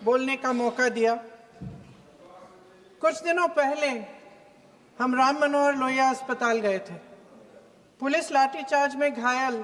बोलने का मौका दिया। कुछ दिनों पहले हम राम मनोहर लोहिया अस्पताल गए थे। पुलिस लाठीचार्ज में घायल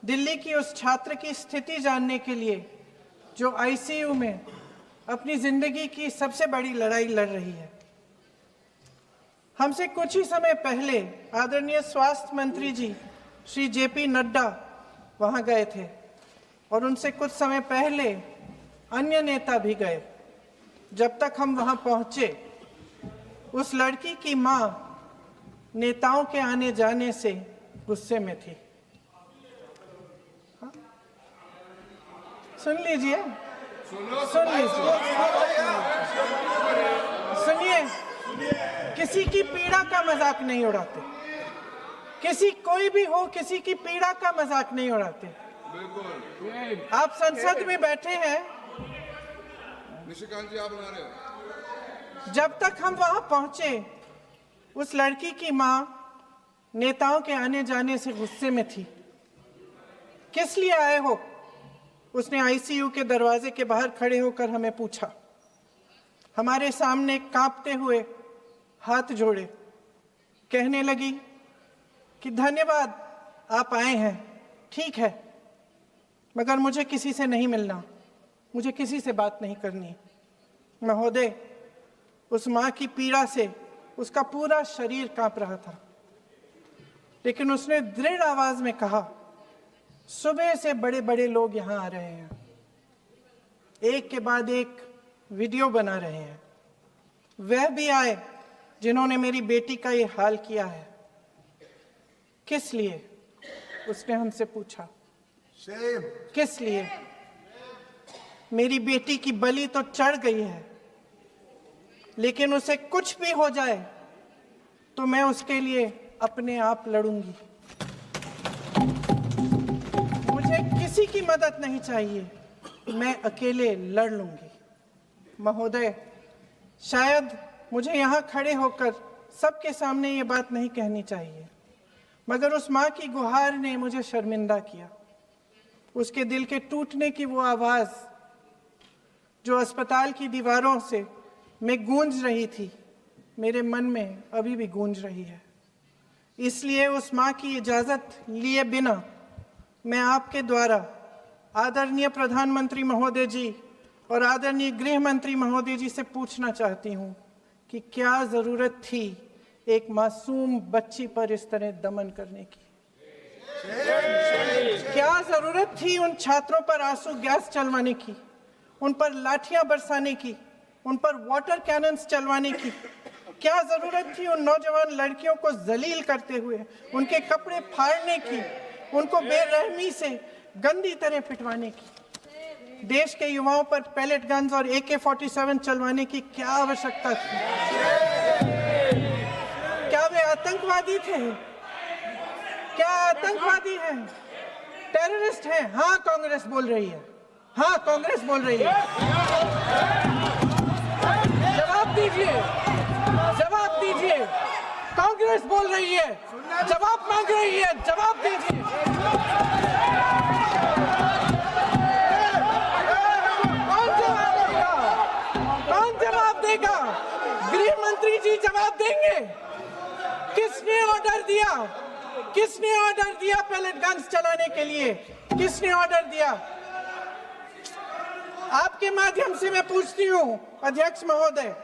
दिल्ली की उस छात्र की स्थिति जानने के लिए जो आईसीयू में अपनी जिंदगी की सबसे बड़ी लड़ाई लड़ रही है। हमसे कुछ ही समय पहले आदरणीय स्वास्थ्य मंत्री जी श्री जेपी नड्डा वहां गए थे और उनसे कुछ समय पहले अन्य नेता भी गए। जब तक हम वहां पहुंचे, उस लड़की की मां नेताओं के आने जाने से गुस्से में थी। सुन लीजिए, सुनिए, किसी की पीड़ा का मजाक नहीं उड़ाते। कोई भी हो, किसी की पीड़ा का मजाक नहीं उड़ाते। आप संसद में बैठे हैं, निशिकांत जी आप बना रहे हो। जब तक हम वहां पहुंचे, उस लड़की की मां नेताओं के आने जाने से गुस्से में थी। किस लिए आए हो? उसने आईसीयू के दरवाजे के बाहर खड़े होकर हमें पूछा। हमारे सामने कांपते हुए हाथ जोड़े कहने लगी कि धन्यवाद, आप आए हैं, ठीक है, मगर मुझे किसी से नहीं मिलना, मुझे किसी से बात नहीं करनी। महोदय, उस मां की पीड़ा से उसका पूरा शरीर कांप रहा था, लेकिन उसने दृढ़ आवाज में कहा, सुबह से बड़े बड़े लोग यहां आ रहे हैं, एक के बाद एक वीडियो बना रहे हैं। वह भी आए जिन्होंने मेरी बेटी का ये हाल किया है। किस लिए? उसने हमसे पूछा। किस लिए? मेरी बेटी की बलि तो चढ़ गई है, लेकिन उसे कुछ भी हो जाए तो मैं उसके लिए अपने आप लड़ूंगी। मुझे किसी की मदद नहीं चाहिए, मैं अकेले लड़ लूंगी। महोदय, शायद मुझे यहाँ खड़े होकर सबके सामने ये बात नहीं कहनी चाहिए, मगर उस माँ की गुहार ने मुझे शर्मिंदा किया। उसके दिल के टूटने की वो आवाज जो अस्पताल की दीवारों से में गूंज रही थी, मेरे मन में अभी भी गूंज रही है। इसलिए उस माँ की इजाजत लिए बिना मैं आपके द्वारा आदरणीय प्रधानमंत्री महोदय जी और आदरणीय गृह मंत्री महोदय जी से पूछना चाहती हूँ कि क्या जरूरत थी एक मासूम बच्ची पर इस तरह दमन करने की? क्या जरूरत थी उन छात्रों पर आंसू गैस चलवाने की, उन पर लाठियां बरसाने की, उन पर वाटर कैनन्स चलवाने की? क्या जरूरत थी उन नौजवान लड़कियों को जलील करते हुए उनके कपड़े फाड़ने की, उनको बेरहमी से गंदी तरह पिटवाने की? देश के युवाओं पर पैलेट गन्स और AK-47 चलवाने की क्या आवश्यकता थी? क्या वे आतंकवादी थे? क्या आतंकवादी हैं? टेररिस्ट हैं? हाँ, कांग्रेस बोल रही है। हाँ, कांग्रेस बोल रही है। जवाब दीजिए, जवाब दीजिए। कांग्रेस बोल रही है, जवाब मांग रही है, जवाब दीजिए। कौन जवाब देगा? गृह मंत्री जी जवाब देंगे। किसने ऑर्डर दिया? किसने ऑर्डर दिया पैलेट गन्स चलाने के लिए? किसने ऑर्डर दिया? आपके माध्यम से मैं पूछती हूं अध्यक्ष महोदय,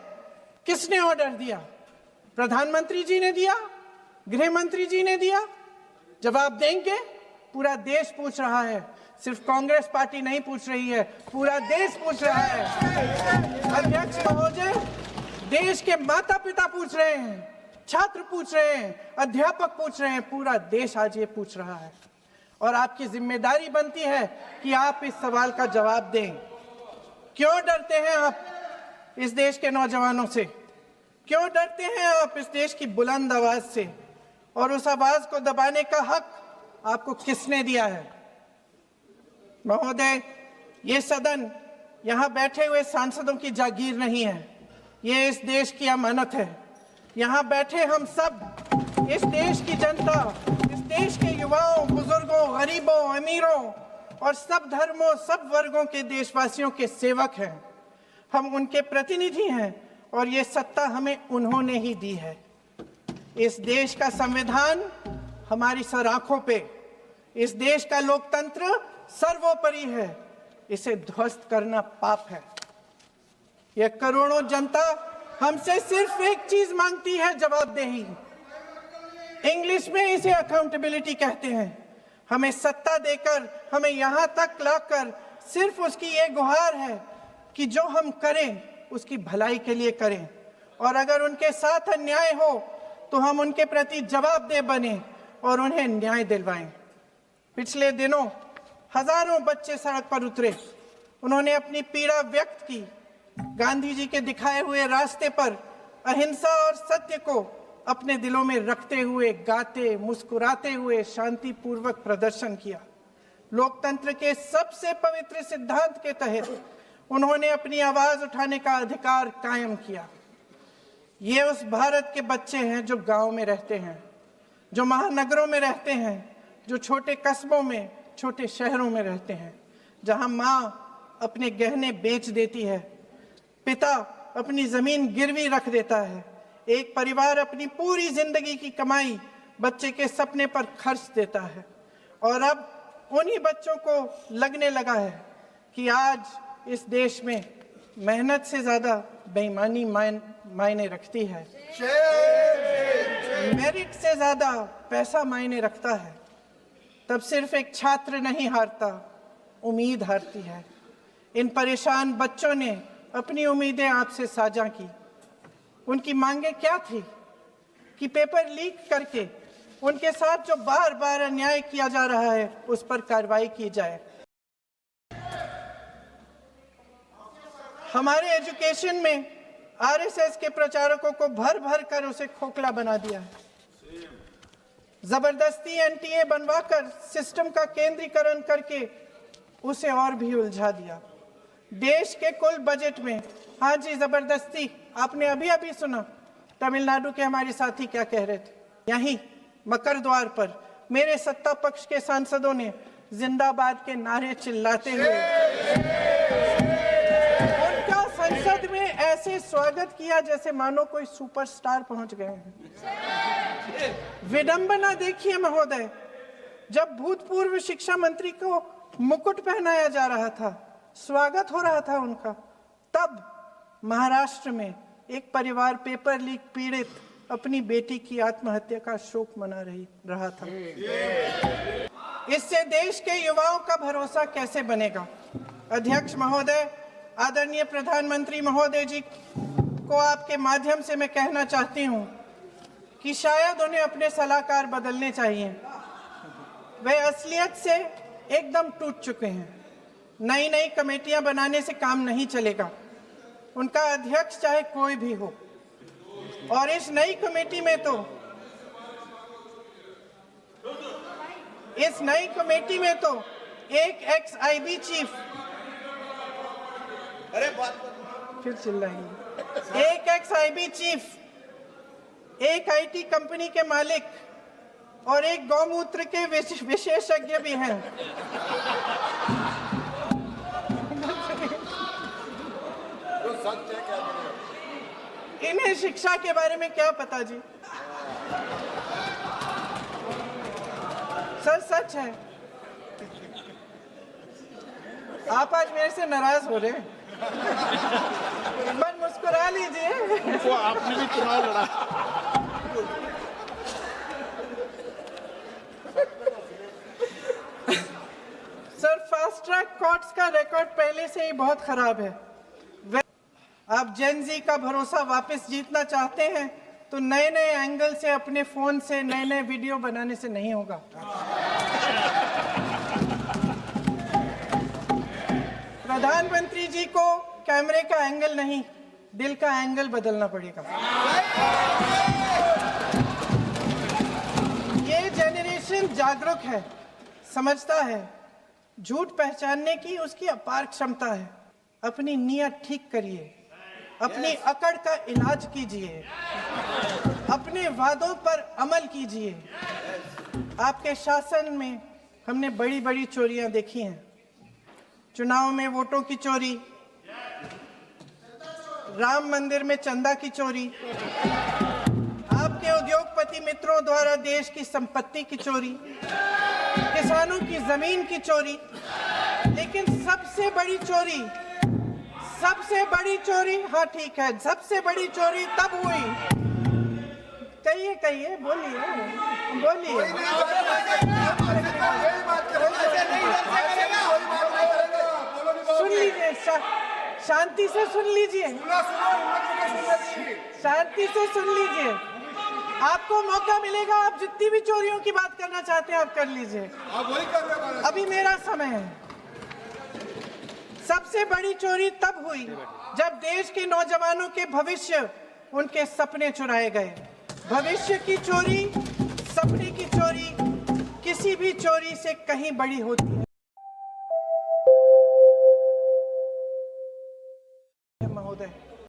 किसने ऑर्डर दिया? प्रधानमंत्री जी ने दिया? गृह मंत्री जी ने दिया? जवाब देंगे? पूरा देश पूछ रहा है, सिर्फ कांग्रेस पार्टी नहीं पूछ रही है, पूरा देश पूछ रहा है। अध्यक्ष महोदय, देश के माता पिता पूछ रहे हैं, छात्र पूछ रहे हैं, अध्यापक पूछ रहे हैं, पूरा देश आज ये पूछ रहा है। और आपकी जिम्मेदारी बनती है कि आप इस सवाल का जवाब दें। क्यों डरते हैं आप इस देश के नौजवानों से? क्यों डरते हैं आप इस देश की बुलंद आवाज से? और उस आवाज को दबाने का हक आपको किसने दिया है? महोदय, ये सदन यहाँ बैठे हुए सांसदों की जागीर नहीं है, ये इस देश की अमानत है। यहाँ बैठे हम सब इस देश की जनता, इस देश के युवाओं, बुजुर्गों, गरीबों, अमीरों और सब धर्मों, सब वर्गों के देशवासियों के सेवक हैं। हम उनके प्रतिनिधि हैं और ये सत्ता हमें उन्होंने ही दी है। इस देश का संविधान हमारी सर आंखों पे, इस देश का लोकतंत्र सर्वोपरि है। इसे ध्वस्त करना पाप है। यह करोड़ों जनता हमसे सिर्फ एक चीज मांगती है, जवाबदेही। इंग्लिश में इसे अकाउंटेबिलिटी कहते हैं। हमें सत्ता देकर, हमें यहां तक लाकर सिर्फ उसकी ये गुहार है कि जो हम करें उसकी भलाई के लिए करें, और अगर उनके साथ अन्याय हो तो हम उनके प्रति जवाबदेह बने और उन्हें न्याय दिलवाएं। पिछले दिनों हजारों बच्चे सड़क पर उतरे। उन्होंने अपनी पीड़ा व्यक्त की। गांधी जी के दिखाए हुए रास्ते पर अहिंसा और सत्य को अपने दिलों में रखते हुए गाते, मुस्कुराते हुए शांतिपूर्वक प्रदर्शन किया। लोकतंत्र के सबसे पवित्र सिद्धांत के तहत उन्होंने अपनी आवाज उठाने का अधिकार कायम किया। ये उस भारत के बच्चे हैं जो गांव में रहते हैं, जो महानगरों में रहते हैं, जो छोटे कस्बों में, छोटे शहरों में रहते हैं, जहां माँ अपने गहने बेच देती है, पिता अपनी जमीन गिरवी रख देता है, एक परिवार अपनी पूरी जिंदगी की कमाई बच्चे के सपने पर खर्च देता है। और अब उन्हीं बच्चों को लगने लगा है कि आज इस देश में मेहनत से ज्यादा बेईमानी मायने रखती है, मेरिट से ज्यादा पैसा मायने रखता है। तब सिर्फ एक छात्र नहीं हारता, उम्मीद हारती है। इन परेशान बच्चों ने अपनी उम्मीदें आपसे साझा की। उनकी मांगे क्या थी कि पेपर लीक करके उनके साथ जो बार बार अन्याय किया जा रहा है उस पर कार्रवाई की जाए। हमारे एजुकेशन में आरएसएस के प्रचारकों को भर भर कर उसे खोखला बना दिया है। जबरदस्ती एनटीए बनवाकर सिस्टम का केंद्रीकरण करके उसे और भी उलझा दिया। देश के कुल बजट में, हाँ जी जबरदस्ती, आपने अभी अभी सुना तमिलनाडु के हमारे साथी क्या कह रहे थे। यहीं मकर द्वार पर मेरे सत्ता पक्ष के सांसदों ने जिंदाबाद के नारे चिल्लाते हुए उनका संसद में ऐसे स्वागत किया जैसे मानो कोई सुपरस्टार पहुंच गए हैं। विडंबना देखिए महोदय, जब भूतपूर्व शिक्षा मंत्री को मुकुट पहनाया जा रहा था, स्वागत हो रहा था उनका, तब महाराष्ट्र में एक परिवार पेपर लीक पीड़ित अपनी बेटी की आत्महत्या का शोक मना रहा था। इससे देश के युवाओं का भरोसा कैसे बनेगा? अध्यक्ष महोदय, आदरणीय प्रधानमंत्री महोदय जी को आपके माध्यम से मैं कहना चाहती हूं कि शायद उन्हें अपने सलाहकार बदलने चाहिए। वे असलियत से एकदम टूट चुके हैं। नई नई कमेटियां बनाने से काम नहीं चलेगा। उनका अध्यक्ष चाहे कोई भी हो, और इस नई कमेटी में तो एक एक्स आईबी चीफ, फिर चिल्लाएंगे, एक एक्स आईबी चीफ, एक आईटी कंपनी के मालिक और एक गौमूत्र के विशेषज्ञ भी हैं। इन्हें शिक्षा के बारे में क्या पता जी? सर सच है। आप आज मेरे से नाराज हो रहे हैं, पर मुस्कुरा लीजिए। वो आपने भी चुनाव लड़ा। सर, फास्ट ट्रैक कोर्ट्स का रिकॉर्ड पहले से ही बहुत खराब है। आप जेन जी का भरोसा वापस जीतना चाहते हैं तो नए नए एंगल से अपने फोन से नए नए वीडियो बनाने से नहीं होगा। प्रधानमंत्री जी को कैमरे का एंगल नहीं, दिल का एंगल बदलना पड़ेगा। ये जेनरेशन जागरूक है, समझता है, झूठ पहचानने की उसकी अपार क्षमता है। अपनी नीयत ठीक करिए, अपनी अकड़ का इलाज कीजिए, अपने वादों पर अमल कीजिए। आपके शासन में हमने बड़ी बड़ी चोरियां देखी हैं। चुनाव में वोटों की चोरी, राम मंदिर में चंदा की चोरी, आपके उद्योगपति मित्रों द्वारा देश की संपत्ति की चोरी, किसानों की जमीन की चोरी, लेकिन सबसे बड़ी चोरी, हाँ ठीक है, सबसे बड़ी चोरी तब हुई। कहिए, बोलिए। सुन लीजिए, शांति से सुन लीजिए, आपको मौका मिलेगा, आप जितनी भी चोरियों की बात करना चाहते हैं आप कर लीजिए, अभी मेरा समय है। सबसे बड़ी चोरी तब हुई जब देश के नौजवानों के भविष्य, उनके सपने चुराए गए। भविष्य की चोरी, सपने की चोरी किसी भी चोरी से कहीं बड़ी होती है महोदय।